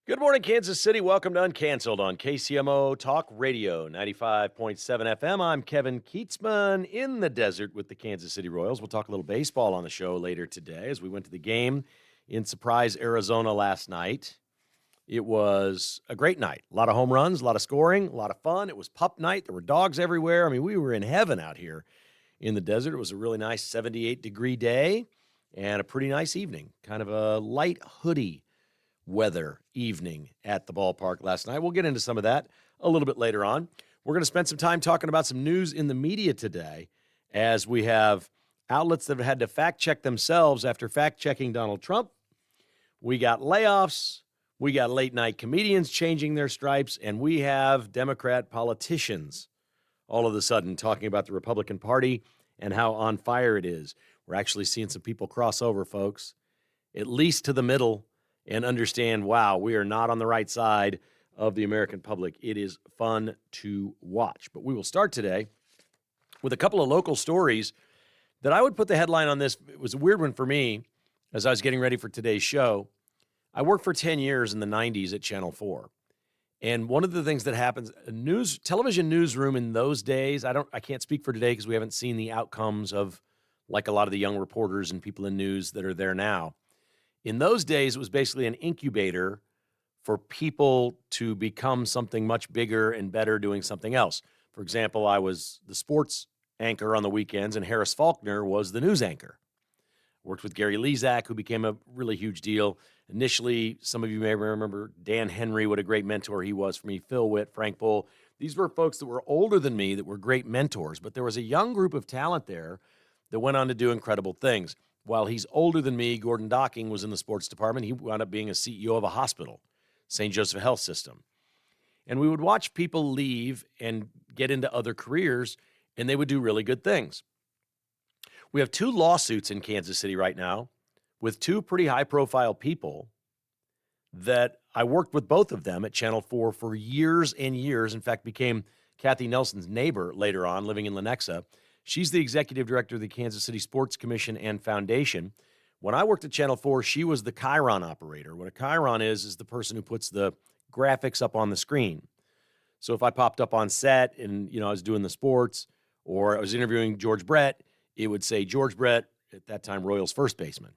Good morning, Kansas City. Welcome to Uncanceled on KCMO Talk Radio 95.7 FM. I'm Kevin Kietzman in the desert with the Kansas City Royals. We'll talk a little baseball on the show later today as we went to the game in Surprise, Arizona last night. It was a great night. A lot of home runs, a lot of scoring, a lot of fun. It was pup night. There were dogs everywhere. I mean, we were in heaven out here in the desert. It was a really nice 78-degree day and a pretty nice evening. Kind of a light hoodie weather evening at the ballpark last night. We'll get into some of that a little bit later on. We're going to spend some time talking about some news in the media today as we have outlets that have had to fact check themselves after fact checking Donald Trump. We got layoffs. We got late night comedians changing their stripes, and we have Democrat politicians all of a sudden talking about the Republican Party and how on fire it is. We're actually seeing some people cross over, folks, at least to the middle, and understand, wow, we are not on the right side of the American public. It is fun to watch. But we will start today with a couple of local stories that I would put the headline on this. It was a weird one for me as I was getting ready for today's show. I worked for 10 years in the 90s at Channel 4. And one of the things that happens, a television newsroom in those days, I can't speak for today because we haven't seen the outcomes of like a lot of the young reporters and people in news that are there now. In those days, it was basically an incubator for people to become something much bigger and better doing something else. For example, I was the sports anchor on the weekends, and Harris Faulkner was the news anchor. Worked with Gary Lezak, who became a really huge deal. Initially, some of you may remember Dan Henry, what a great mentor he was for me, Phil Witt, Frank Bull. These were folks that were older than me that were great mentors, but there was a young group of talent there that went on to do incredible things. While he's older than me, Gordon Docking was in the sports department. He wound up being a CEO of a hospital, St. Joseph Health System. And we would watch people leave and get into other careers, and they would do really good things. We have two lawsuits in Kansas City right now with two pretty high-profile people that I worked with both of them at Channel 4 for years and years. In fact, became Kathy Nelson's neighbor later on, living in Lenexa. She's the executive director of the Kansas City Sports Commission and Foundation. When I worked at Channel 4, she was the Chyron operator. What a Chyron is the person who puts the graphics up on the screen. So if I popped up on set and, I was doing the sports or I was interviewing George Brett, it would say George Brett, at that time Royals first baseman,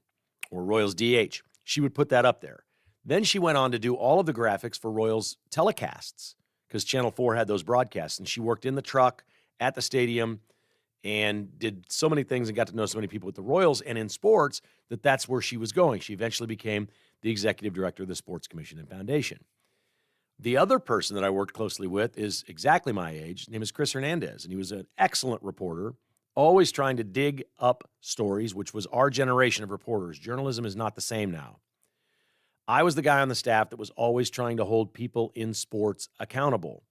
or Royals DH. She would put that up there. Then she went on to do all of the graphics for Royals telecasts because Channel 4 had those broadcasts. And she worked in the truck at the stadium and did so many things and got to know so many people with the Royals and in sports that's where she was going. She eventually became the executive director of the Sports Commission and Foundation. The other person that I worked closely with is exactly my age. His name is Chris Hernandez, and he was an excellent reporter, always trying to dig up stories, which was our generation of reporters. Journalism is not the same now. I was the guy on the staff that was always trying to hold people in sports accountable,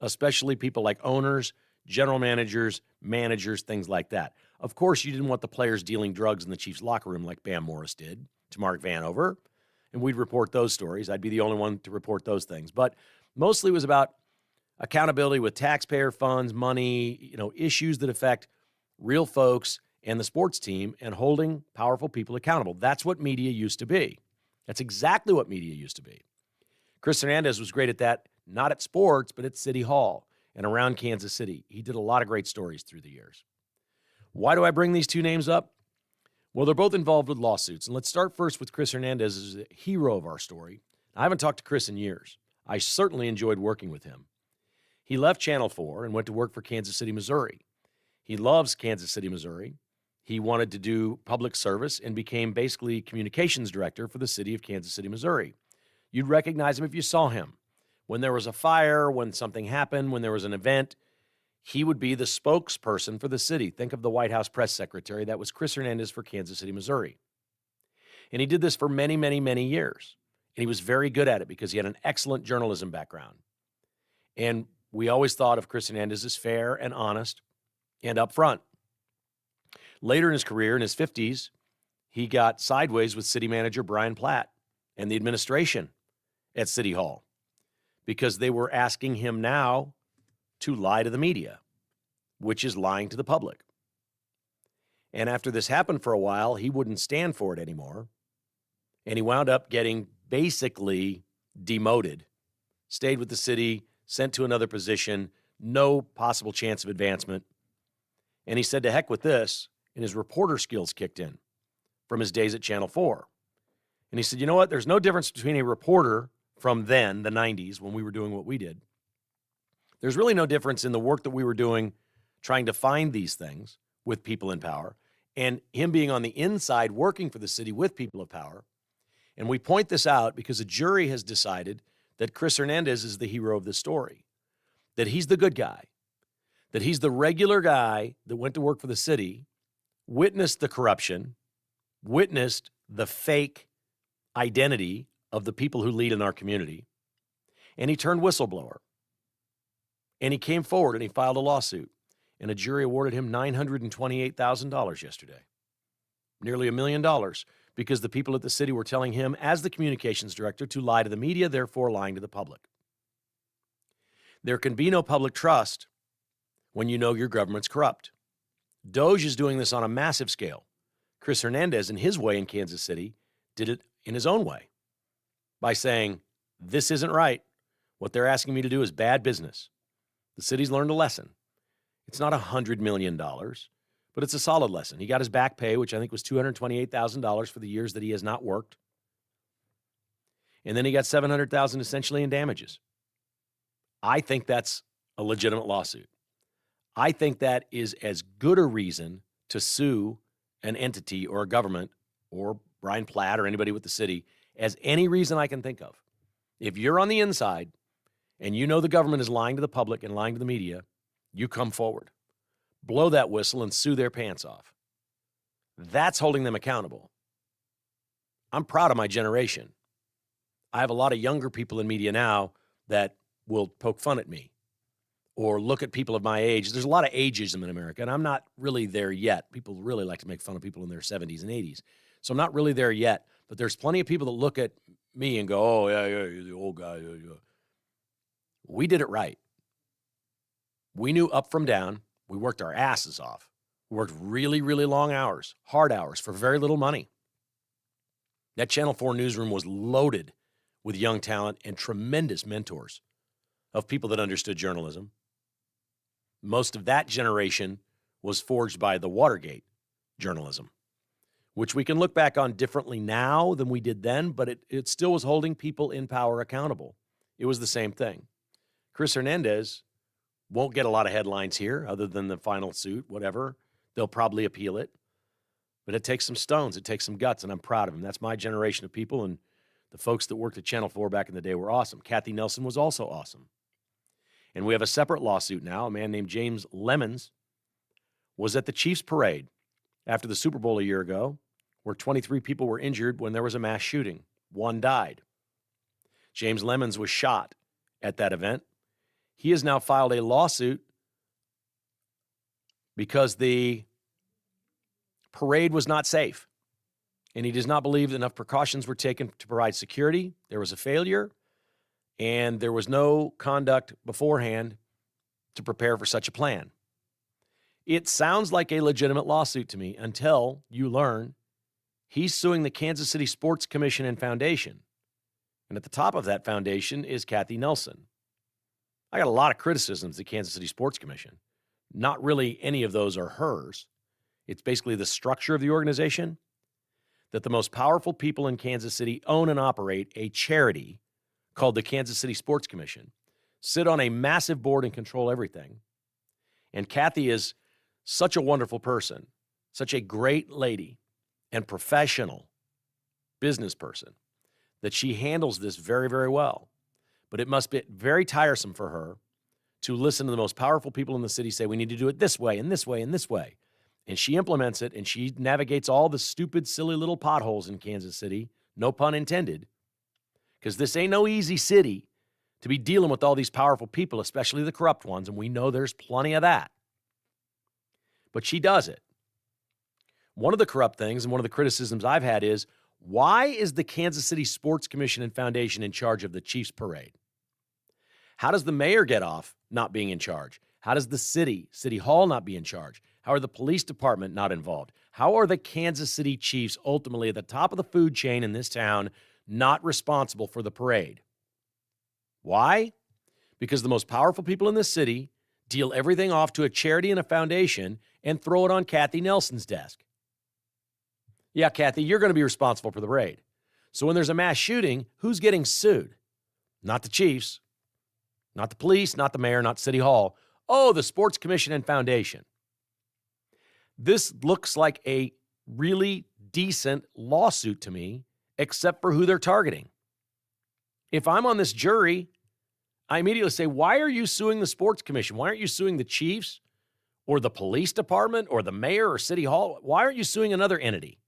especially people like owners, general managers, things like that. Of course, you didn't want the players dealing drugs in the Chiefs' locker room like Bam Morris did to Mark Vanover, and we'd report those stories. I'd be the only one to report those things. But mostly it was about accountability with taxpayer funds, money, issues that affect real folks and the sports team and holding powerful people accountable. That's what media used to be. That's exactly what media used to be. Chris Hernandez was great at that, not at sports, but at City Hall and around Kansas City. He did a lot of great stories through the years. Why do I bring these two names up? Well, they're both involved with lawsuits. And let's start first with Chris Hernandez as a hero of our story. I haven't talked to Chris in years. I certainly enjoyed working with him. He left Channel 4 and went to work for Kansas City, Missouri. He loves Kansas City, Missouri. He wanted to do public service and became basically communications director for the city of Kansas City, Missouri. You'd recognize him if you saw him. When there was a fire, when something happened, when there was an event, he would be the spokesperson for the city. Think of the White House press secretary. That was Chris Hernandez for Kansas City, Missouri. And he did this for many, many, many years. And he was very good at it because he had an excellent journalism background. And we always thought of Chris Hernandez as fair and honest and upfront. Later in his career, in his 50s, he got sideways with city manager Brian Platt and the administration at City Hall because they were asking him now to lie to the media, which is lying to the public. And after this happened for a while, he wouldn't stand for it anymore. And he wound up getting basically demoted, stayed with the city, sent to another position, no possible chance of advancement. And he said, to heck with this, and his reporter skills kicked in from his days at Channel 4. And he said, you know what? There's no difference between a reporter from then, the 90s, when we were doing what we did. There's really no difference in the work that we were doing trying to find these things with people in power and him being on the inside working for the city with people of power. And we point this out because a jury has decided that Chris Hernandez is the hero of the story, that he's the good guy, that he's the regular guy that went to work for the city, witnessed the corruption, witnessed the fake identity of the people who lead in our community, and he turned whistleblower. And he came forward and he filed a lawsuit, and a jury awarded him $928,000 yesterday, nearly $1 million, because the people at the city were telling him, as the communications director, to lie to the media, therefore lying to the public. There can be no public trust when you know your government's corrupt. Doge is doing this on a massive scale. Chris Hernandez, in his way in Kansas City, did it in his own way by saying, this isn't right. What they're asking me to do is bad business. The city's learned a lesson. It's not $100 million, but it's a solid lesson. He got his back pay, which I think was $228,000 for the years that he has not worked. And then he got $700,000 essentially in damages. I think that's a legitimate lawsuit. I think that is as good a reason to sue an entity or a government or Brian Platt or anybody with the city as any reason I can think of. If you're on the inside and you know the government is lying to the public and lying to the media, you come forward, blow that whistle, and sue their pants off. That's holding them accountable. I'm proud of my generation. I have a lot of younger people in media now that will poke fun at me or look at people of my age. There's a lot of ageism in America, and I'm not really there yet. People really like to make fun of people in their 70s and 80s. So I'm not really there yet, but there's plenty of people that look at me and go, oh, yeah, you're the old guy. Yeah. We did it right. We knew up from down. We worked our asses off. We worked really, really long hours, hard hours for very little money. That Channel 4 newsroom was loaded with young talent and tremendous mentors of people that understood journalism. Most of that generation was forged by the Watergate journalism, which we can look back on differently now than we did then, but it still was holding people in power accountable. It was the same thing. Chris Hernandez won't get a lot of headlines here other than the final suit, whatever. They'll probably appeal it. But it takes some stones. It takes some guts, and I'm proud of him. That's my generation of people, and the folks that worked at Channel 4 back in the day were awesome. Kathy Nelson was also awesome. And we have a separate lawsuit now. A man named James Lemons was at the Chiefs parade after the Super Bowl a year ago, where 23 people were injured when there was a mass shooting. One died. James Lemons was shot at that event. He has now filed a lawsuit because the parade was not safe, and he does not believe enough precautions were taken to provide security. There was a failure, and there was no conduct beforehand to prepare for such a plan. It sounds like a legitimate lawsuit to me until you learn he's suing the Kansas City Sports Commission and Foundation. And at the top of that foundation is Kathy Nelson. I got a lot of criticisms of the Kansas City Sports Commission. Not really any of those are hers. It's basically the structure of the organization that the most powerful people in Kansas City own and operate a charity called the Kansas City Sports Commission, sit on a massive board and control everything. And Kathy is such a wonderful person, such a great lady and professional business person that she handles this very, very well. But it must be very tiresome for her to listen to the most powerful people in the city say, we need to do it this way and this way and this way. And she implements it, and she navigates all the stupid, silly little potholes in Kansas City, no pun intended, because this ain't no easy city to be dealing with all these powerful people, especially the corrupt ones, and we know there's plenty of that. But she does it. One of the corrupt things and one of the criticisms I've had is, why is the Kansas City Sports Commission and Foundation in charge of the Chiefs parade? How does the mayor get off not being in charge? How does the city hall not be in charge? How are the police department not involved? How are the Kansas City Chiefs ultimately at the top of the food chain in this town not responsible for the parade? Why? Because the most powerful people in this city deal everything off to a charity and a foundation and throw it on Kathy Nelson's desk. Yeah, Kathy, you're going to be responsible for the raid. So when there's a mass shooting, who's getting sued? Not the Chiefs, not the police, not the mayor, not City Hall. Oh, the Sports Commission and Foundation. This looks like a really decent lawsuit to me, except for who they're targeting. If I'm on this jury, I immediately say, why are you suing the Sports Commission? Why aren't you suing the Chiefs or the police department or the mayor or City Hall? Why aren't you suing another entity?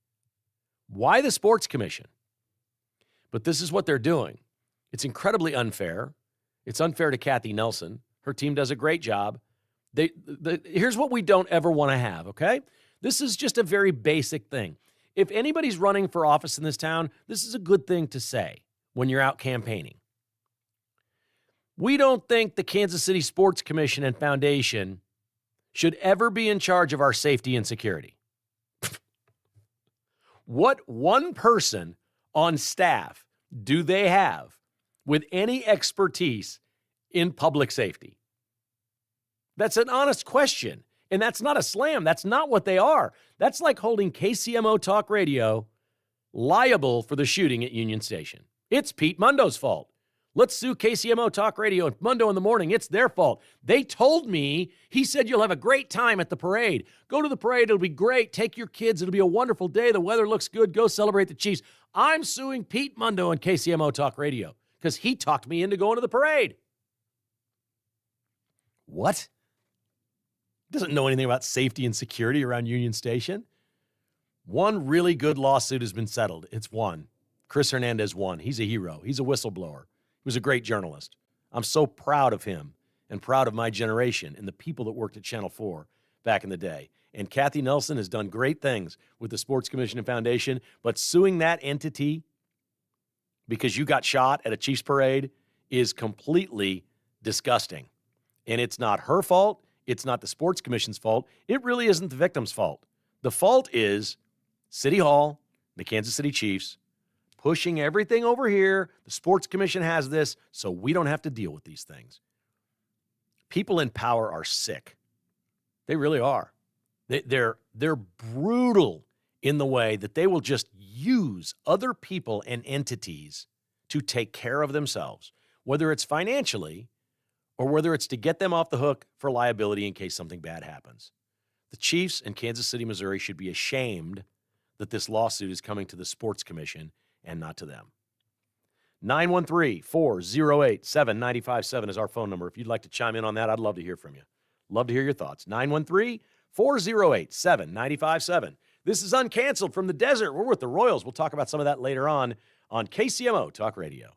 Why the Sports Commission? But this is what they're doing. It's incredibly unfair. It's unfair to Kathy Nelson. Her team does a great job. Here's what we don't ever want to have, okay? This is just a very basic thing. If anybody's running for office in this town, this is a good thing to say when you're out campaigning. We don't think the Kansas City Sports Commission and Foundation should ever be in charge of our safety and security. What one person on staff do they have with any expertise in public safety? That's an honest question. And that's not a slam. That's not what they are. That's like holding KCMO Talk Radio liable for the shooting at Union Station. It's Pete Mundo's fault. Let's sue KCMO Talk Radio and Mundo in the morning. It's their fault. They told me, he said, you'll have a great time at the parade. Go to the parade. It'll be great. Take your kids. It'll be a wonderful day. The weather looks good. Go celebrate the Chiefs. I'm suing Pete Mundo and KCMO Talk Radio because he talked me into going to the parade. What? Doesn't know anything about safety and security around Union Station. One really good lawsuit has been settled. It's won. Chris Hernandez won. He's a hero. He's a whistleblower. He was a great journalist. I'm so proud of him and proud of my generation and the people that worked at Channel 4 back in the day. And Kathy Nelson has done great things with the Sports Commission and Foundation, but suing that entity because you got shot at a Chiefs parade is completely disgusting. And it's not her fault. It's not the Sports Commission's fault. It really isn't the victim's fault. The fault is City Hall, the Kansas City Chiefs, pushing everything over here. The Sports Commission has this, so we don't have to deal with these things. People in power are sick. They really are. They're brutal in the way that they will just use other people and entities to take care of themselves, whether it's financially or whether it's to get them off the hook for liability in case something bad happens. The Chiefs in Kansas City, Missouri should be ashamed that this lawsuit is coming to the Sports Commission and not to them. 913-408-7957 is our phone number. If you'd like to chime in on that, I'd love to hear from you. Love to hear your thoughts. 913-408-7957. This is Uncanceled from the desert. We're with the Royals. We'll talk about some of that later on KCMO Talk Radio.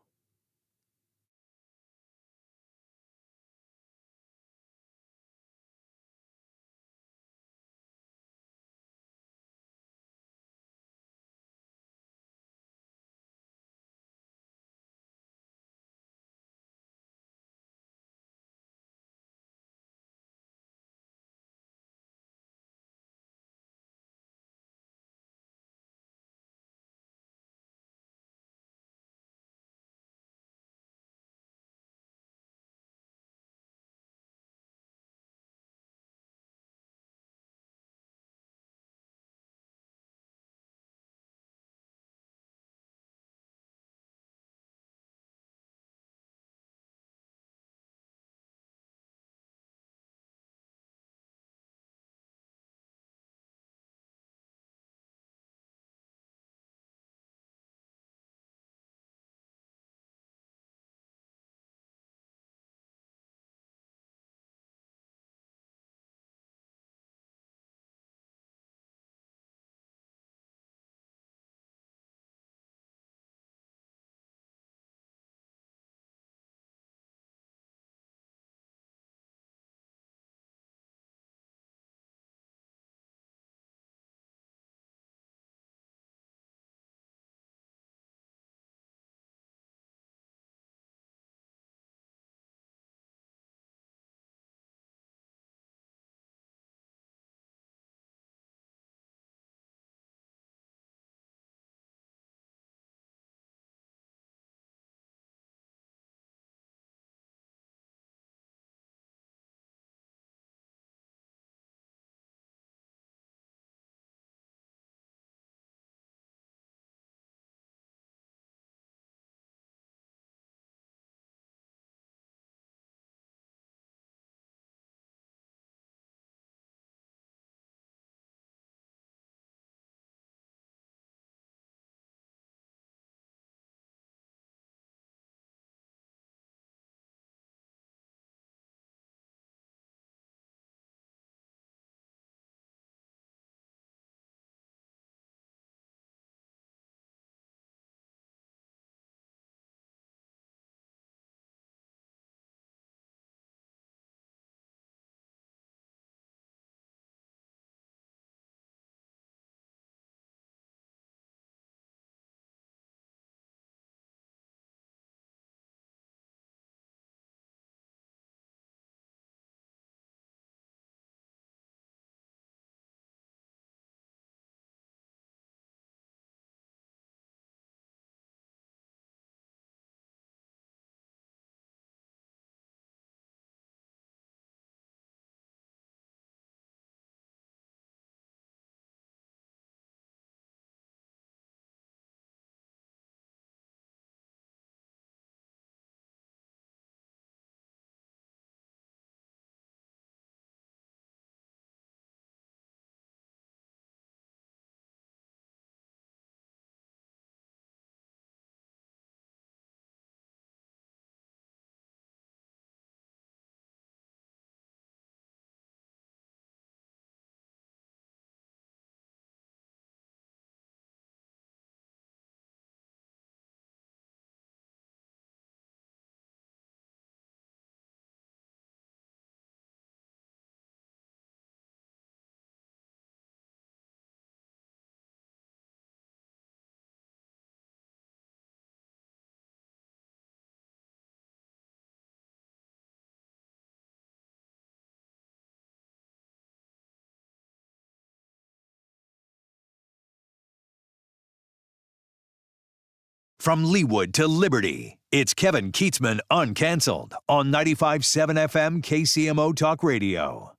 From Leawood to Liberty, it's Kevin Kietzman Uncanceled on 95.7 FM KCMO Talk Radio.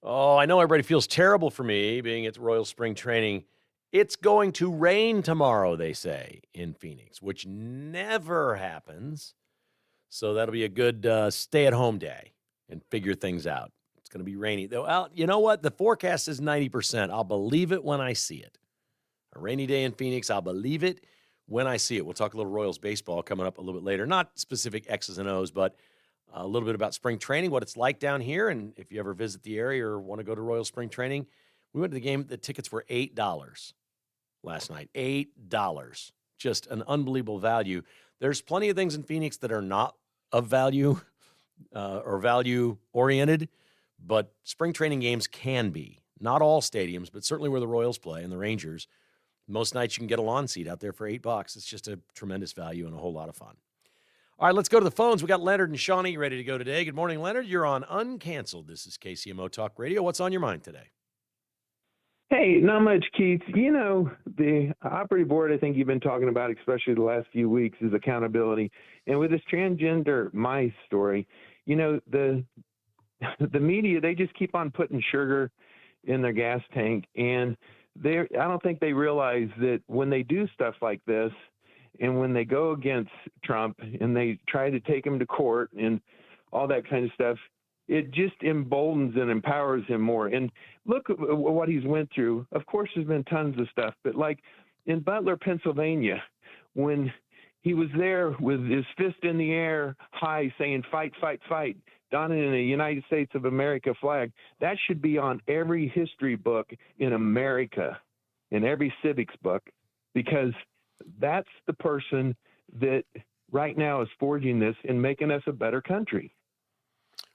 Oh, I know everybody feels terrible for me being at Royal Spring Training. It's going to rain tomorrow, they say, in Phoenix, which never happens. So that'll be a good stay-at-home day and figure things out. It's going to be rainy. Well, you know what? The forecast is 90%. I'll believe it when I see it. A rainy day in Phoenix, I'll believe it when I see it. We'll talk a little Royals baseball coming up a little bit later. Not specific X's and O's, but a little bit about spring training, what it's like down here. And if you ever visit the area or want to go to Royal Spring Training, we went to the game. The tickets were $8 last night. $8. Just an unbelievable value. There's plenty of things in Phoenix that are not of value or value-oriented, but spring training games can be. Not all stadiums, but certainly where the Royals play and the Rangers. Most nights you can get a lawn seat out there for $8. It's just a tremendous value and a whole lot of fun. All right, let's go to the phones. We got Leonard and Shawnee ready to go today. Good morning, Leonard. You're on Uncanceled. This is KCMO Talk Radio. What's on your mind today? Hey, not much, Keith. You know, the operating board, I think you've been talking about, especially the last few weeks, is accountability. And with this transgender mice story, you know, the media, they just keep on putting sugar in their gas tank. And I don't think they realize that when they do stuff like this, and when they go against Trump and they try to take him to court and all that kind of stuff, it just emboldens and empowers him more. And look at what he's went through. Of course, there's been tons of stuff, but like in Butler, Pennsylvania, when he was there with his fist in the air high saying, fight, fight, fight, donning a United States of America flag, that should be on every history book in America, in every civics book, because that's the person that right now is forging this and making us a better country.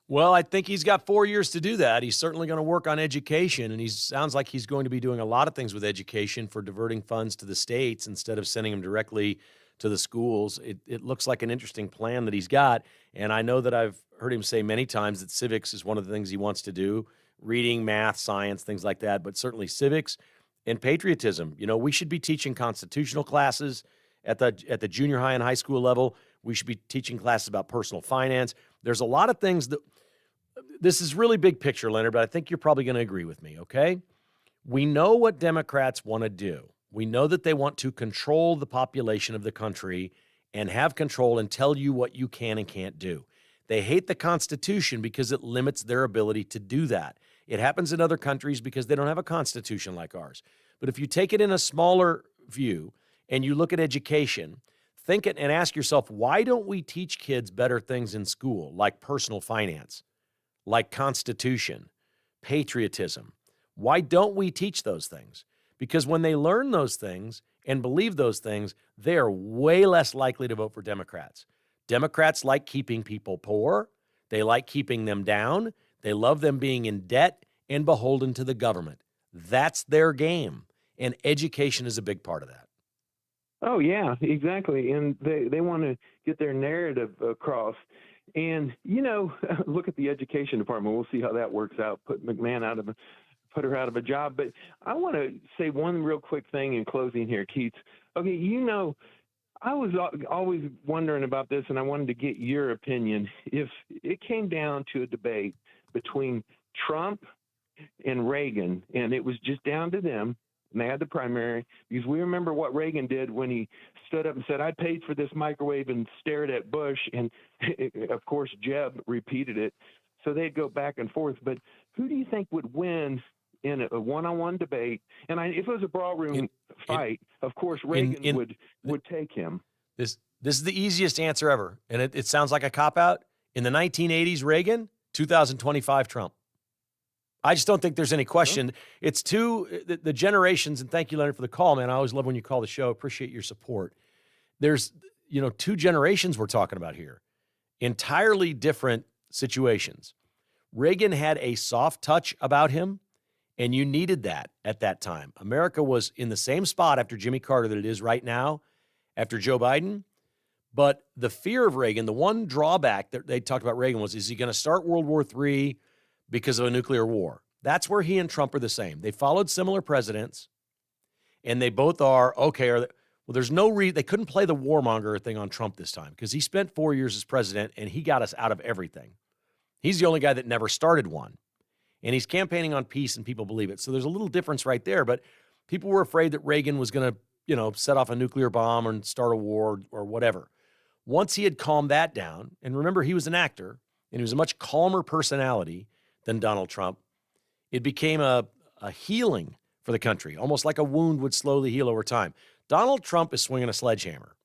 Well, I think he's got 4 years to do that. He's certainly going to work on education, and he sounds like he's going to be doing a lot of things with education for diverting funds to the states instead of sending them directly to the schools. It looks like an interesting plan that he's got, and I know that I've heard him say many times that civics is one of the things he wants to do, reading, math, science, things like that, but certainly civics and patriotism. You know, we should be teaching constitutional classes at the junior high and high school level. We should be teaching classes about personal finance. There's a lot of things that this is really big picture, Leonard, but I think you're probably going to agree with me, okay? We know what Democrats want to do. We know that they want to control the population of the country and have control and tell you what you can and can't do. They hate the Constitution because it limits their ability to do that. It happens in other countries because they don't have a constitution like ours. But if you take it in a smaller view and you look at education, think it and ask yourself, why don't we teach kids better things in school, like personal finance, like Constitution, patriotism? Why don't we teach those things? Because when they learn those things and believe those things, they are way less likely to vote for Democrats. Democrats like keeping people poor. They like keeping them down. They love them being in debt and beholden to the government. That's their game, and education is a big part of that. Oh, yeah, exactly. And they want to get their narrative across. And, you know, look at the education department. We'll see how that works out. Put her out of a job. But I want to say one real quick thing in closing here, Keith. Okay, you know, I was always wondering about this, and I wanted to get your opinion. If it came down to a debate between Trump and Reagan, and it was just down to them, and they had the primary, because we remember what Reagan did when he stood up and said, I paid for this microwave, and stared at Bush, and of course Jeb repeated it. So they'd go back and forth. But who do you think would win in a one-on-one debate? And if it was a ballroom fight, of course Reagan would take him. This is the easiest answer ever, and it sounds like a cop-out. In the 1980s, Reagan, 2025, Trump. I just don't think there's any question. It's the generations, and thank you, Leonard, for the call, man. I always love when you call the show. Appreciate your support. There's, two generations we're talking about here. Entirely different situations. Reagan had a soft touch about him, and you needed that at that time. America was in the same spot after Jimmy Carter that it is right now after Joe Biden. But the fear of Reagan, the one drawback that they talked about Reagan was, is he going to start World War III because of a nuclear war? That's where he and Trump are the same. They followed similar presidents, and they both are, Well, there's no reason they couldn't play the warmonger thing on Trump this time because he spent 4 years as president and he got us out of everything. He's the only guy that never started one. And he's campaigning on peace and people believe it. So there's a little difference right there. But people were afraid that Reagan was going to, set off a nuclear bomb and start a war or whatever. Once he had calmed that down, and remember, he was an actor and he was a much calmer personality than Donald Trump, it became a healing for the country, almost like a wound would slowly heal over time. Donald Trump is swinging a sledgehammer.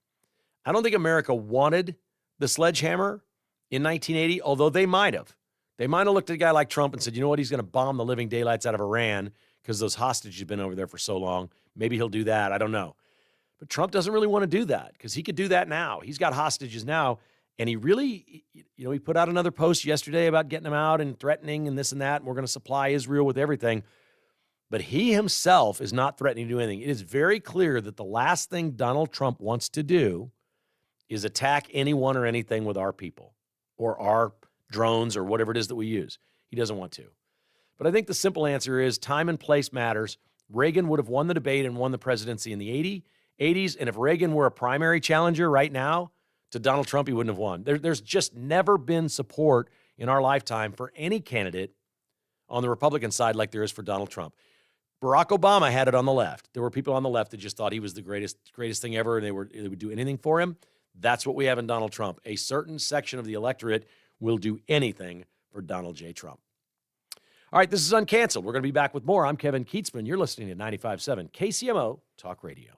I don't think America wanted the sledgehammer in 1980, although they might have. They might have looked at a guy like Trump and said, you know what, he's going to bomb the living daylights out of Iran because those hostages have been over there for so long. Maybe he'll do that. I don't know. But Trump doesn't really want to do that because he could do that now. He's got hostages now. And he really, he put out another post yesterday about getting them out and threatening and this and that. And we're going to supply Israel with everything. But he himself is not threatening to do anything. It is very clear that the last thing Donald Trump wants to do is attack anyone or anything with our people or our drones or whatever it is that we use. He doesn't want to. But I think the simple answer is time and place matters. Reagan would have won the debate and won the presidency in the 80s. And if Reagan were a primary challenger right now to Donald Trump, he wouldn't have won. There's just never been support in our lifetime for any candidate on the Republican side like there is for Donald Trump. Barack Obama had it on the left. There were people on the left that just thought he was the greatest thing ever, and they would do anything for him. That's what we have in Donald Trump. A certain section of the electorate will do anything for Donald J. Trump. All right, this is Uncanceled. We're going to be back with more. I'm Kevin Kietzman. You're listening to 95.7 KCMO Talk Radio.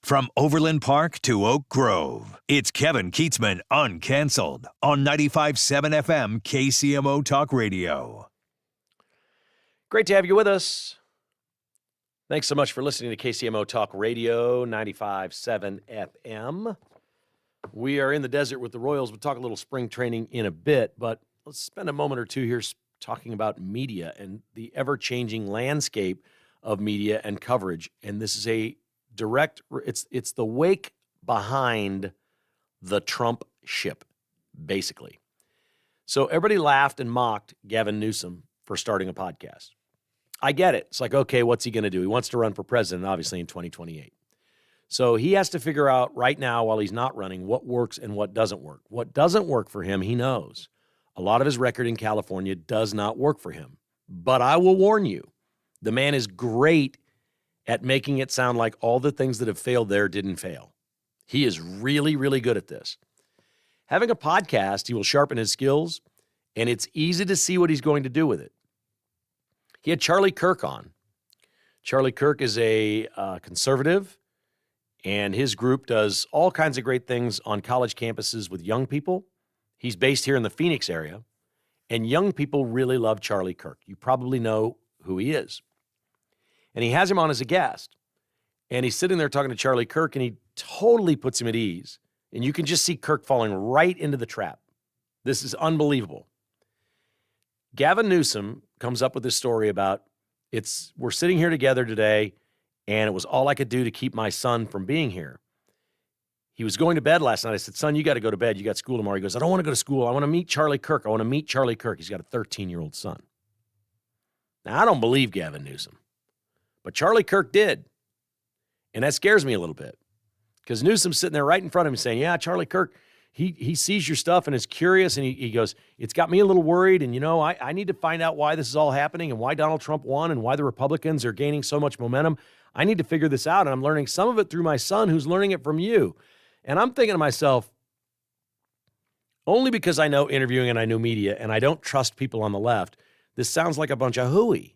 From Overland Park to Oak Grove, it's Kevin Kietzman Uncanceled on 95.7 FM KCMO Talk Radio. Great to have you with us. Thanks so much for listening to KCMO Talk Radio, 95.7 FM. We are in the desert with the Royals. We'll talk a little spring training in a bit, but let's spend a moment or two here talking about media and the ever-changing landscape of media and coverage. And this is a direct, it's the wake behind the Trump ship, basically. So everybody laughed and mocked Gavin Newsom for starting a podcast. I get it. It's like, okay, what's he going to do? He wants to run for president, obviously, in 2028. So he has to figure out right now, while he's not running, what works and what doesn't work. What doesn't work for him, he knows. A lot of his record in California does not work for him. But I will warn you, the man is great at making it sound like all the things that have failed there didn't fail. He is really, really good at this. Having a podcast, he will sharpen his skills, and it's easy to see what he's going to do with it. He had Charlie Kirk on. Charlie Kirk is a conservative, and his group does all kinds of great things on college campuses with young people. He's based here in the Phoenix area, and young people really love Charlie Kirk. You probably know who he is. And he has him on as a guest. And he's sitting there talking to Charlie Kirk, and he totally puts him at ease. And you can just see Kirk falling right into the trap. This is unbelievable. Gavin Newsom comes up with this story about we're sitting here together today, and it was all I could do to keep my son from being here. He was going to bed last night. I said, son, you got to go to bed. You got school tomorrow. He goes, I don't want to go to school. I want to meet Charlie Kirk. I want to meet Charlie Kirk. He's got a 13-year-old son. Now, I don't believe Gavin Newsom. But Charlie Kirk did. And that scares me a little bit. Because Newsom's sitting there right in front of him saying, yeah, Charlie Kirk, he sees your stuff and is curious. And he goes, it's got me a little worried. And, I need to find out why this is all happening and why Donald Trump won and why the Republicans are gaining so much momentum. I need to figure this out. And I'm learning some of it through my son who's learning it from you. And I'm thinking to myself, only because I know interviewing and I know media and I don't trust people on the left, this sounds like a bunch of hooey.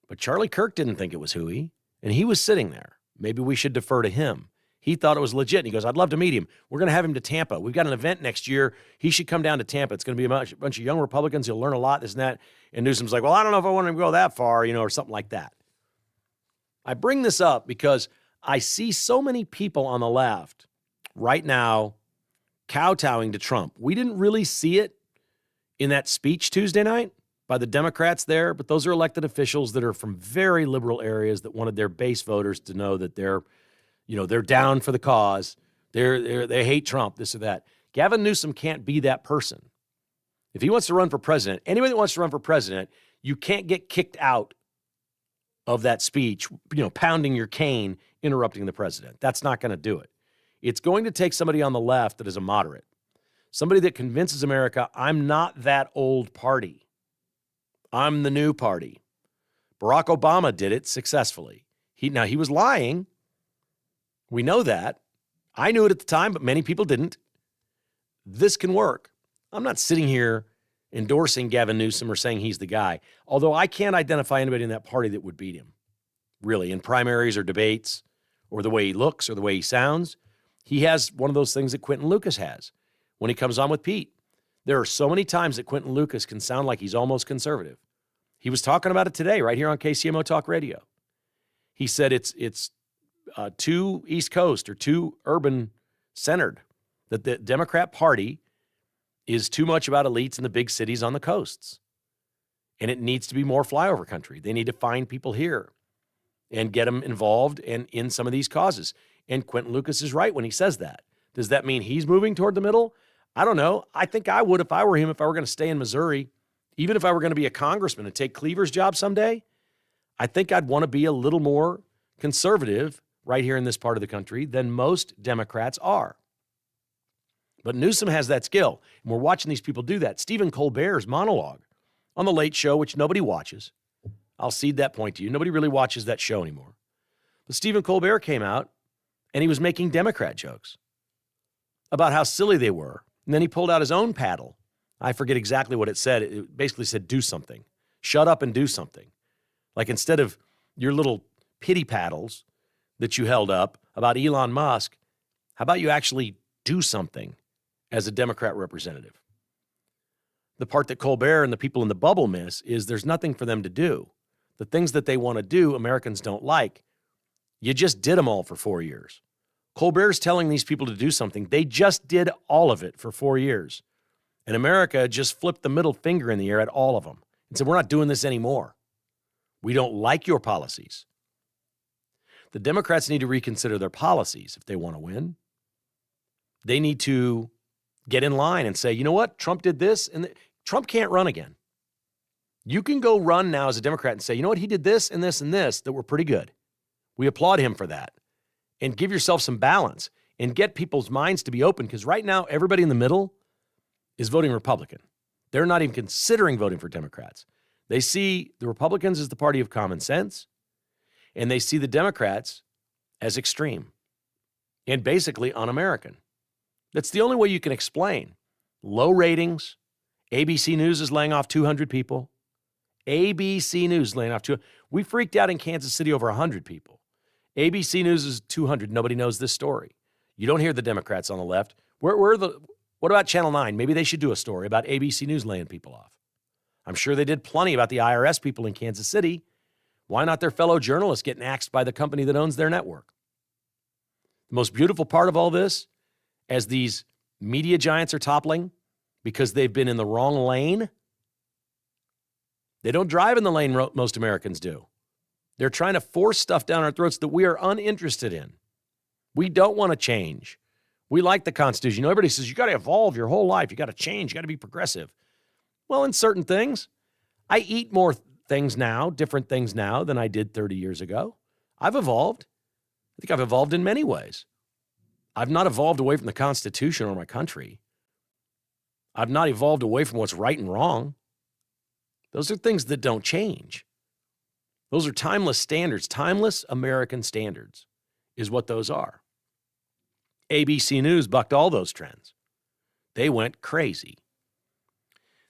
But Charlie Kirk didn't think it was hooey, and he was sitting there. Maybe we should defer to him. He thought it was legit, and he goes, I'd love to meet him. We're going to have him to Tampa. We've got an event next year. He should come down to Tampa. It's going to be a bunch of young Republicans. He'll learn a lot, this and that. And Newsom's like, well, I don't know if I want him to go that far, or something like that. I bring this up because I see so many people on the left right now kowtowing to Trump. We didn't really see it in that speech Tuesday night by the Democrats there, but those are elected officials that are from very liberal areas that wanted their base voters to know that they're down for the cause. They hate Trump, this or that. Gavin Newsom can't be that person. If he wants to run for president, anybody that wants to run for president, you can't get kicked out of that speech, pounding your cane, interrupting the president. That's not going to do it. It's going to take somebody on the left that is a moderate, somebody that convinces America, I'm not that old party. I'm the new party. Barack Obama did it successfully. He was lying. We know that. I knew it at the time, but many people didn't. This can work. I'm not sitting here endorsing Gavin Newsom or saying he's the guy, although I can't identify anybody in that party that would beat him, really, in primaries or debates or the way he looks or the way he sounds. He has one of those things that Quentin Lucas has when he comes on with Pete. There are so many times that Quentin Lucas can sound like he's almost conservative. He was talking about it today right here on KCMO Talk Radio. He said it's too East Coast or too urban-centered, that the Democrat Party is too much about elites in the big cities on the coasts. And it needs to be more flyover country. They need to find people here and get them involved and in some of these causes. And Quentin Lucas is right when he says that. Does that mean he's moving toward the middle? I don't know. I think I would if I were him, if I were going to stay in Missouri, even if I were going to be a congressman and take Cleaver's job someday. I think I'd want to be a little more conservative right here in this part of the country than most Democrats are. But Newsom has that skill, and we're watching these people do that. Stephen Colbert's monologue on The Late Show, which nobody watches. I'll cede that point to you. Nobody really watches that show anymore. But Stephen Colbert came out, and he was making Democrat jokes about how silly they were. And then he pulled out his own paddle. I forget exactly what it said. It basically said, do something. Shut up and do something. Like instead of your little pity paddles that you held up about Elon Musk. How about you actually do something as a Democrat representative? The part that Colbert and the people in the bubble miss is there's nothing for them to do. The things that they want to do, Americans don't like. You just did them all for 4 years. Colbert's telling these people to do something. They just did all of it for 4 years. And America just flipped the middle finger in the air at all of them and said, we're not doing this anymore. We don't like your policies. The Democrats need to reconsider their policies if they want to win. They need to get in line and say, you know what? Trump did this, and Trump can't run again. You can go run now as a Democrat and say, you know what? He did this and this and this that were pretty good. We applaud him for that. And give yourself some balance and get people's minds to be open, because right now, everybody in the middle is voting Republican. They're not even considering voting for Democrats. They see the Republicans as the party of common sense, and they see the Democrats as extreme and basically un-American. That's the only way you can explain low ratings. ABC News is laying off 200 people. ABC News laying off 200. We freaked out in Kansas City over 100 people. ABC News is 200. Nobody knows this story. You don't hear the Democrats on the left. What about Channel 9? Maybe they should do a story about ABC News laying people off. I'm sure they did plenty about the IRS people in Kansas City. Why not their fellow journalists getting axed by the company that owns their network? The most beautiful part of all this, as these media giants are toppling because they've been in the wrong lane, they don't drive in the lane most Americans do. They're trying to force stuff down our throats that we are uninterested in. We don't want to change. We like the Constitution. You know, everybody says you got to evolve your whole life. You got to change. You got to be progressive. Well, in certain things, I eat more things now, different things now than I did 30 years ago. I've evolved. I think I've evolved in many ways. I've not evolved away from the Constitution or my country. I've not evolved away from what's right and wrong. Those are things that don't change. Those are timeless standards. Timeless American standards is what those are. ABC News bucked all those trends. They went crazy.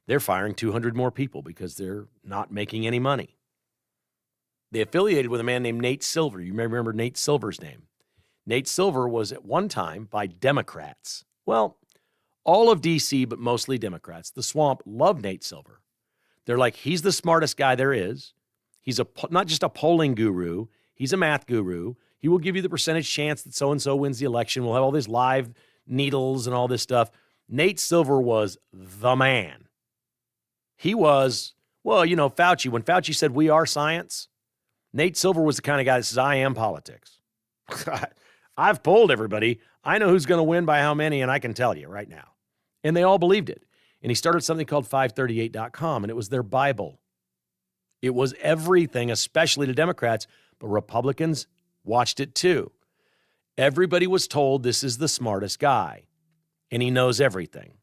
They're firing 200 more people because they're not making any money. They affiliated with a man named Nate Silver. You may remember Nate Silver's name. Nate Silver was at one time by Democrats. Well, all of D.C., but mostly Democrats. The swamp loved Nate Silver. They're like, he's the smartest guy there is. He's not just a polling guru. He's a math guru. He will give you the percentage chance that so-and-so wins the election. We'll have all these live needles and all this stuff. Nate Silver was the man. He was, well, you know, Fauci. When Fauci said, we are science, Nate Silver was the kind of guy that says, I am politics. I've polled everybody. I know who's going to win by how many, and I can tell you right now. And they all believed it. And he started something called 538.com, and it was their Bible. It was everything, especially to Democrats, but Republicans watched it too. Everybody was told this is the smartest guy, and he knows everything.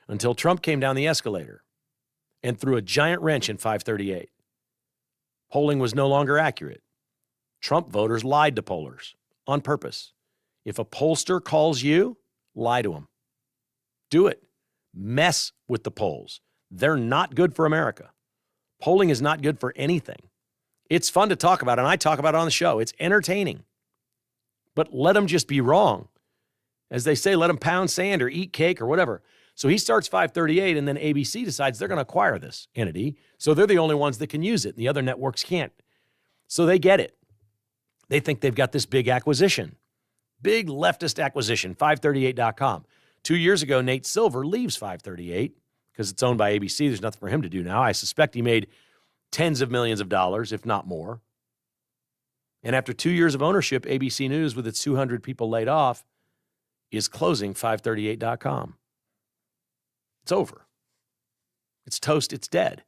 Until Trump came down the escalator and threw a giant wrench in 538. Polling was no longer accurate. Trump voters lied to pollers on purpose. If a pollster calls you, lie to him. Do it. Mess with the polls. They're not good for America. Polling is not good for anything. It's fun to talk about, and I talk about it on the show. It's entertaining. But let them just be wrong. As they say, let them pound sand or eat cake or whatever. So he starts 538, and then ABC decides they're going to acquire this entity. So they're the only ones that can use it. The other networks can't. So they get it. They think they've got this big acquisition. Big leftist acquisition, 538.com. 2 years ago, Nate Silver leaves 538 because it's owned by ABC. There's nothing for him to do now. I suspect he made tens of millions of dollars, if not more. And after 2 years of ownership, ABC News, with its 200 people laid off, is closing 538.com. It's over. It's toast. It's dead.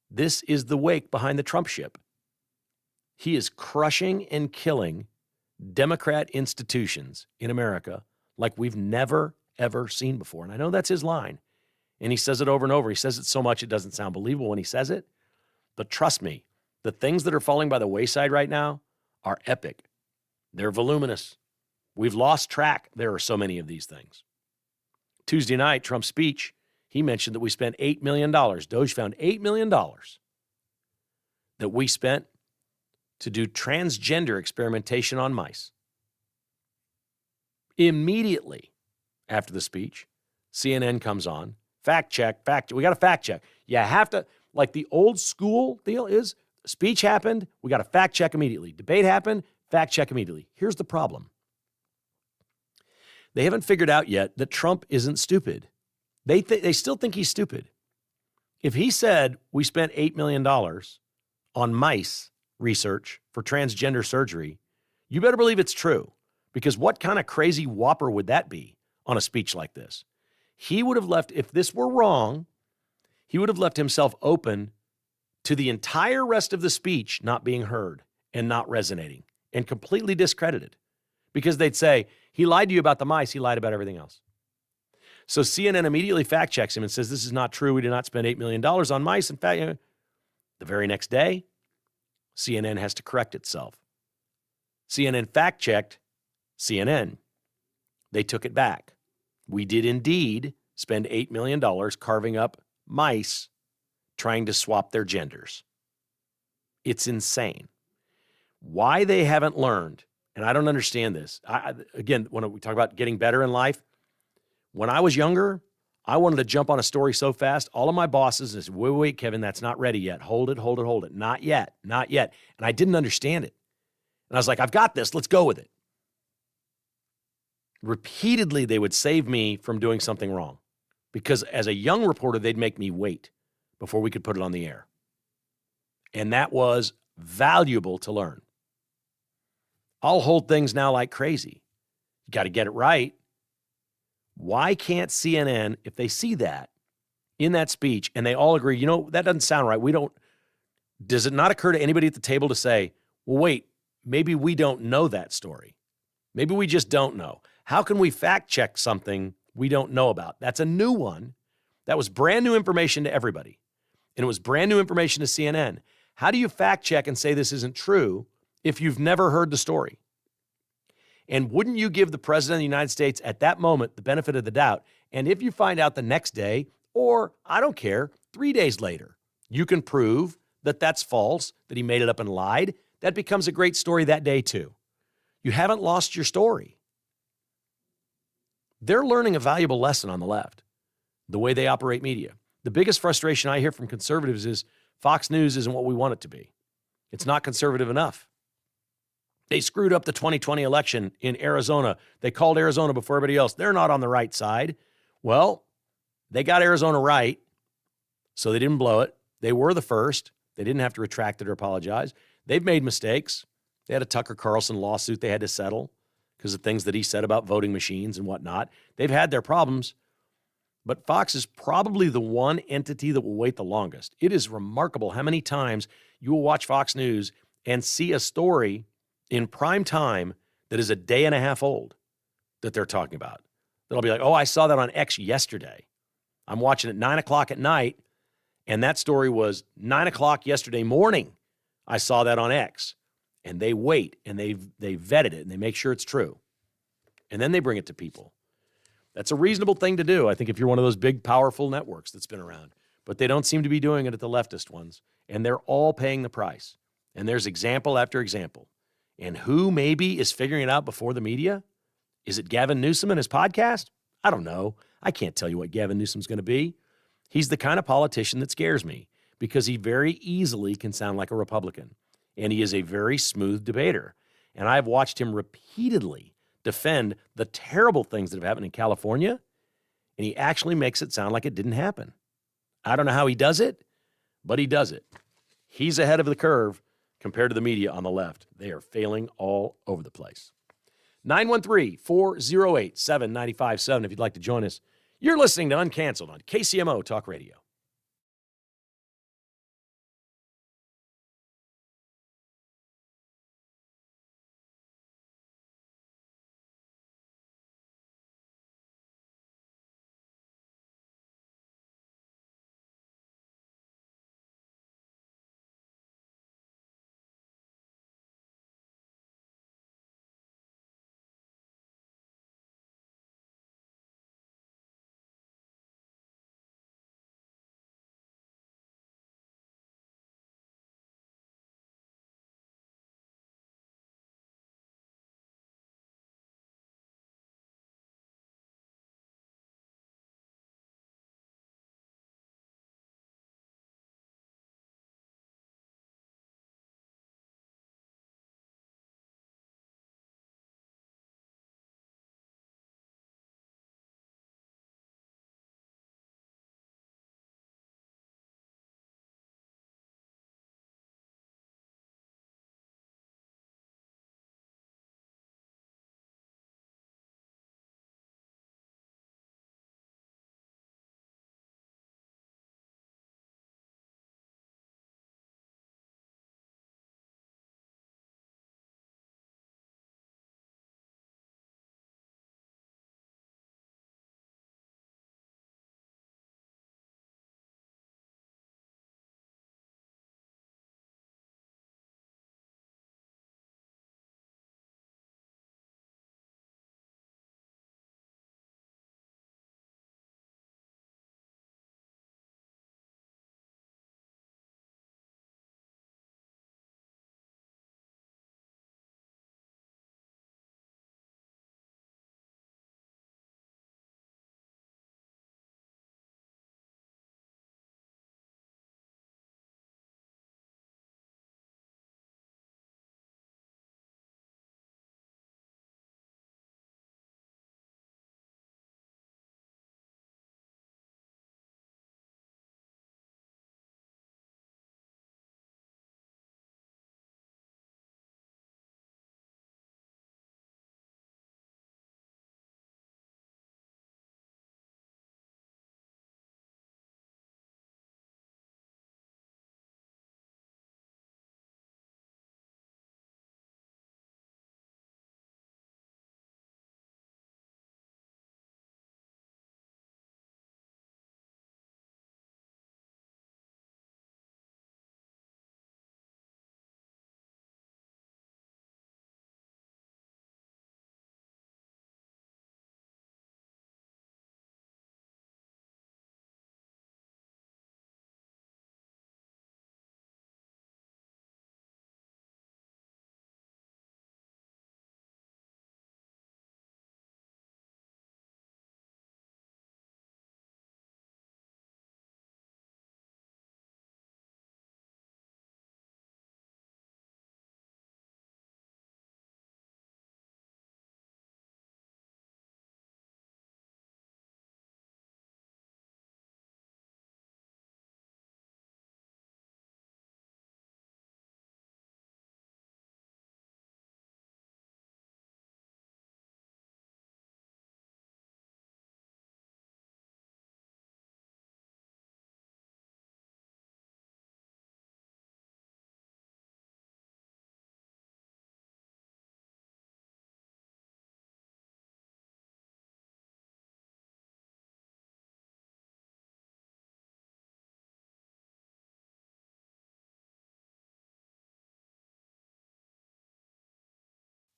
This is the wake behind the Trump ship. He is crushing and killing Democrat institutions in America like we've never, ever seen before. And I know that's his line. And he says it over and over. He says it so much it doesn't sound believable when he says it. But trust me, the things that are falling by the wayside right now are epic. They're voluminous. We've lost track. There are so many of these things. Tuesday night, Trump's speech, he mentioned that we spent $8 million. Doge found $8 million that we spent to do transgender experimentation on mice. Immediately after the speech, CNN comes on, fact check. We got to fact check. You have to, like the old school deal is, speech happened, we got to fact check immediately. Debate happened, fact check immediately. Here's the problem. They haven't figured out yet that Trump isn't stupid. They still think he's stupid. If he said we spent $8 million on mice research for transgender surgery, you better believe it's true. Because what kind of crazy whopper would that be on a speech like this? He would have left, if this were wrong, he would have left himself open to the entire rest of the speech not being heard and not resonating and completely discredited. Because they'd say, he lied to you about the mice, he lied about everything else. So CNN immediately fact checks him and says, this is not true. We did not spend $8 million on mice. In fact, the very next day, CNN has to correct itself. CNN fact checked CNN. They took it back. We did indeed spend $8 million carving up mice trying to swap their genders. It's insane. Why they haven't learned, and I don't understand this. Again, when we talk about getting better in life, when I was younger, I wanted to jump on a story so fast. All of my bosses said, wait, Kevin, that's not ready yet. Hold it. Not yet. And I didn't understand it. And I was like, I've got this. Let's go with it. Repeatedly, they would save me from doing something wrong because as a young reporter, they'd make me wait before we could put it on the air. And that was valuable to learn. I'll hold things now like crazy. You got to get it right. Why can't CNN, if they see that in that speech and they all agree, that doesn't sound right. Does it not occur to anybody at the table to say, well, wait, maybe we don't know that story. Maybe we just don't know. How can we fact check something we don't know about? That's a new one. That was brand new information to everybody. And it was brand new information to CNN. How do you fact check and say this isn't true if you've never heard the story? And wouldn't you give the president of the United States at that moment the benefit of the doubt? And if you find out the next day, or I don't care, 3 days later, you can prove that that's false, that he made it up and lied, that becomes a great story that day too. You haven't lost your story. They're learning a valuable lesson on the left, the way they operate media. The biggest frustration I hear from conservatives is Fox News isn't what we want it to be. It's not conservative enough. They screwed up the 2020 election in Arizona. They called Arizona before everybody else. They're not on the right side. Well, they got Arizona right, so they didn't blow it. They were the first. They didn't have to retract it or apologize. They've made mistakes. They had a Tucker Carlson lawsuit they had to settle because of things that he said about voting machines and whatnot. They've had their problems, but Fox is probably the one entity that will wait the longest. It is remarkable how many times you will watch Fox News and see a story in prime time that is a day and a half old that they're talking about. That'll be like, oh, I saw that on X yesterday. I'm watching at 9 o'clock at night, and that story was 9 o'clock yesterday morning. I saw that on X. And they wait, and they vetted it, and they make sure it's true. And then they bring it to people. That's a reasonable thing to do, I think, if you're one of those big, powerful networks that's been around. But they don't seem to be doing it at the leftist ones. And they're all paying the price. And there's example after example. And who maybe is figuring it out before the media? Is it Gavin Newsom and his podcast? I don't know. I can't tell you what Gavin Newsom's going to be. He's the kind of politician that scares me because he very easily can sound like a Republican. And he is a very smooth debater. And I've watched him repeatedly defend the terrible things that have happened in California, and he actually makes it sound like it didn't happen. I don't know how he does it, but he does it. He's ahead of the curve compared to the media on the left. They are failing all over the place. 913-408-7957 if you'd like to join us. You're listening to Uncanceled on KCMO Talk Radio.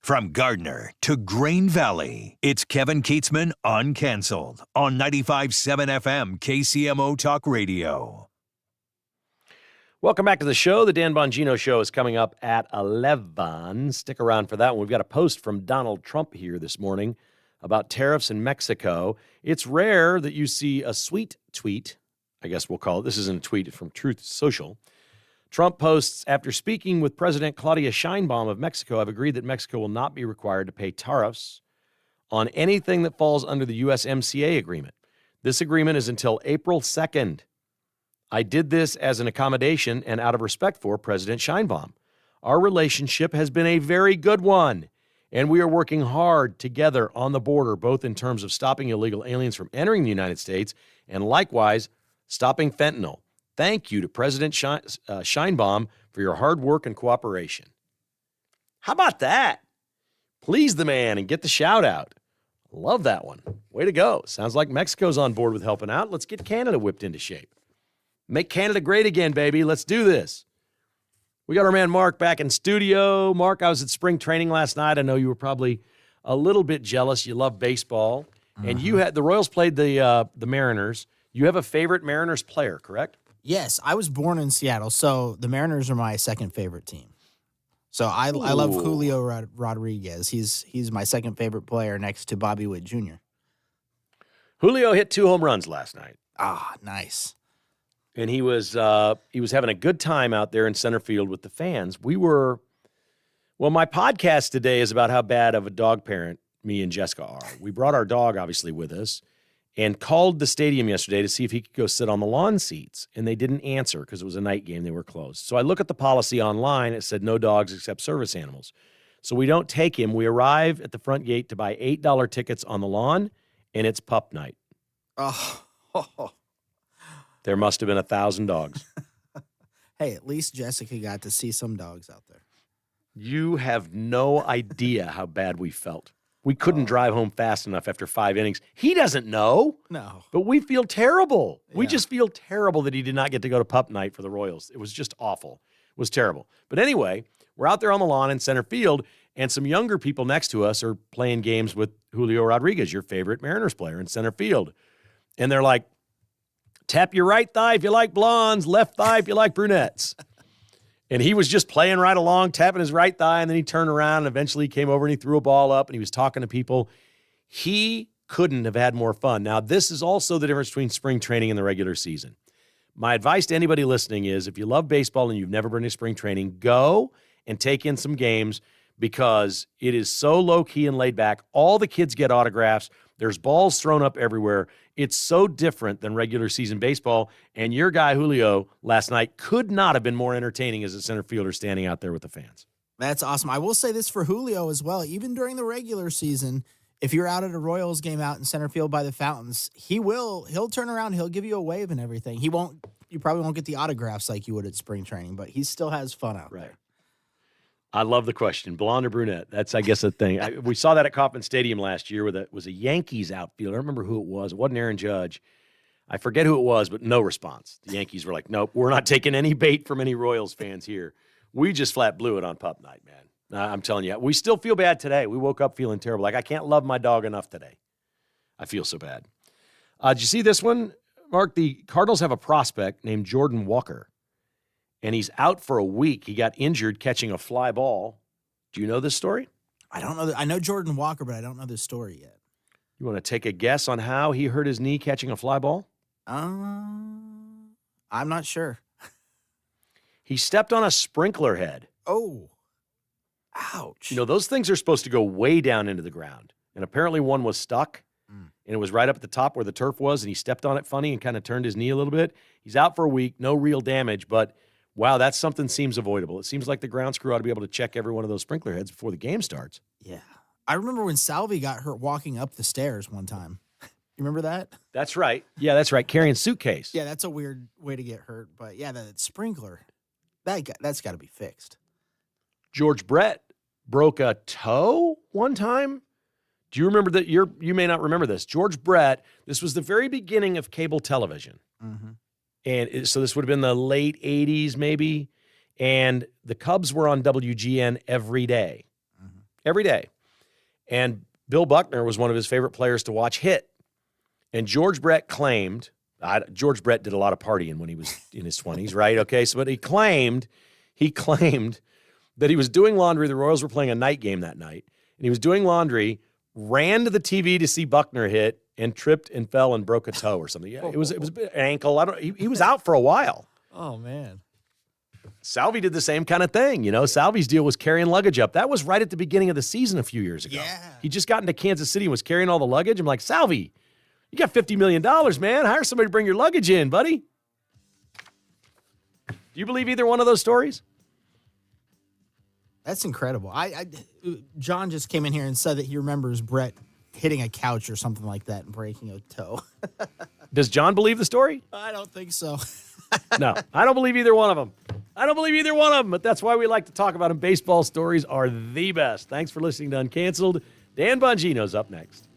From Gardner to Grain Valley, it's Kevin Kietzman Uncanceled on 95.7 FM KCMO Talk Radio. Welcome back to the show. The Dan Bongino Show is coming up at 11. Stick around for that one. We've got a post from Donald Trump here this morning about tariffs in Mexico. It's rare that you see a sweet tweet, I guess we'll call it. This isn't a tweet from Truth Social. Trump posts, after speaking with President Claudia Sheinbaum of Mexico, I've agreed that Mexico will not be required to pay tariffs on anything that falls under the USMCA agreement. This agreement is until April 2nd. I did this as an accommodation and out of respect for President Sheinbaum. Our relationship has been a very good one, and we are working hard together on the border, both in terms of stopping illegal aliens from entering the United States and likewise stopping fentanyl. Thank you to President Sheinbaum for your hard work and cooperation. How about that? Please the man and get the shout out. Love that one. Way to go. Sounds like Mexico's on board with helping out. Let's get Canada whipped into shape. Make Canada great again, baby. Let's do this. We got our man Mark back in studio. Mark, I was at spring training last night. I know you were probably a little bit jealous. You love baseball. And you had the Royals played the Mariners. You have a favorite Mariners player, correct? Yes, I was born in Seattle, so the Mariners are my second favorite team. So I love Julio Rodriguez. He's my second favorite player next to Bobby Witt Jr. Julio hit 2 home runs last night. Ah, nice. And he was having a good time out there in center field with the fans. My podcast today is about how bad of a dog parent me and Jessica are. We brought our dog, obviously, with us and called the stadium yesterday to see if he could go sit on the lawn seats. And they didn't answer because it was a night game. They were closed. So I look at the policy online. It said no dogs except service animals. So we don't take him. We arrive at the front gate to buy $8 tickets on the lawn, and it's pup night. Oh. There must have been 1,000 dogs. Hey, at least Jessica got to see some dogs out there. You have no idea how bad we felt. We couldn't drive home fast enough after 5 innings. He doesn't know. No. But we feel terrible. Yeah. We just feel terrible that he did not get to go to pup night for the Royals. It was just awful. It was terrible. But anyway, we're out there on the lawn in center field, and some younger people next to us are playing games with Julio Rodriguez, your favorite Mariners player, in center field. And they're like, tap your right thigh if you like blondes, left thigh if you like brunettes. And he was just playing right along, tapping his right thigh, and then he turned around and eventually came over and he threw a ball up and he was talking to people. He couldn't have had more fun. Now, this is also the difference between spring training and the regular season. My advice to anybody listening is if you love baseball and you've never been to spring training, go and take in some games because it is so low-key and laid back. All the kids get autographs. There's balls thrown up everywhere. It's so different than regular season baseball. And your guy, Julio, last night could not have been more entertaining as a center fielder standing out there with the fans. That's awesome. I will say this for Julio as well. Even during the regular season, if you're out at a Royals game out in center field by the fountains, he'll turn around, he'll give you a wave and everything. You probably won't get the autographs like you would at spring training, but he still has fun out there. I love the question, blonde or brunette. That's, I guess, a thing. We saw that at Kauffman Stadium last year where it was a Yankees outfielder. I don't remember who it was. It wasn't Aaron Judge. I forget who it was, but no response. The Yankees were like, nope, we're not taking any bait from any Royals fans here. We just flat blew it on pup night, man. I'm telling you, we still feel bad today. We woke up feeling terrible. Like, I can't love my dog enough today. I feel so bad. Did you see this one, Mark? The Cardinals have a prospect named Jordan Walker. And he's out for a week. He got injured catching a fly ball. Do you know this story? I don't know. I know Jordan Walker, but I don't know this story yet. You want to take a guess on how he hurt his knee catching a fly ball? I'm not sure. He stepped on a sprinkler head. Oh, ouch. You know, those things are supposed to go way down into the ground. And apparently one was stuck, and it was right up at the top where the turf was, and he stepped on it funny and kind of turned his knee a little bit. He's out for a week, no real damage, but wow, that's something seems avoidable. It seems like the grounds crew ought to be able to check every one of those sprinkler heads before the game starts. Yeah. I remember when Salvi got hurt walking up the stairs one time. You remember that? That's right. Yeah, that's right. Carrying suitcase. Yeah, that's a weird way to get hurt. But yeah, that sprinkler, that's got to be fixed. George Brett broke a toe one time. Do you remember that? You may not remember this. George Brett, this was the very beginning of cable television. Mm-hmm. And so this would have been the late 80s maybe. And the Cubs were on WGN every day. every day. And Bill Buckner was one of his favorite players to watch hit. And George Brett claimed, George Brett did a lot of partying when he was in his 20s, right? Okay, so but he claimed that he was doing laundry. The Royals were playing a night game that night, and he was doing laundry, ran to the TV to see Buckner hit, and tripped and fell and broke a toe or something. Yeah, it was an ankle. He was out for a while. Oh, man. Salvi did the same kind of thing. Salvi's deal was carrying luggage up. That was right at the beginning of the season a few years ago. Yeah. He just got into Kansas City and was carrying all the luggage. I'm like, Salvi, you got $50 million, man. Hire somebody to bring your luggage in, buddy. Do you believe either one of those stories? That's incredible. John just came in here and said that he remembers Brett hitting a couch or something like that and breaking a toe. Does John believe the story? I don't think so. No, I don't believe either one of them. But that's why we like to talk about them. Baseball stories are the best. Thanks for listening to Uncanceled. Dan Bongino's up next.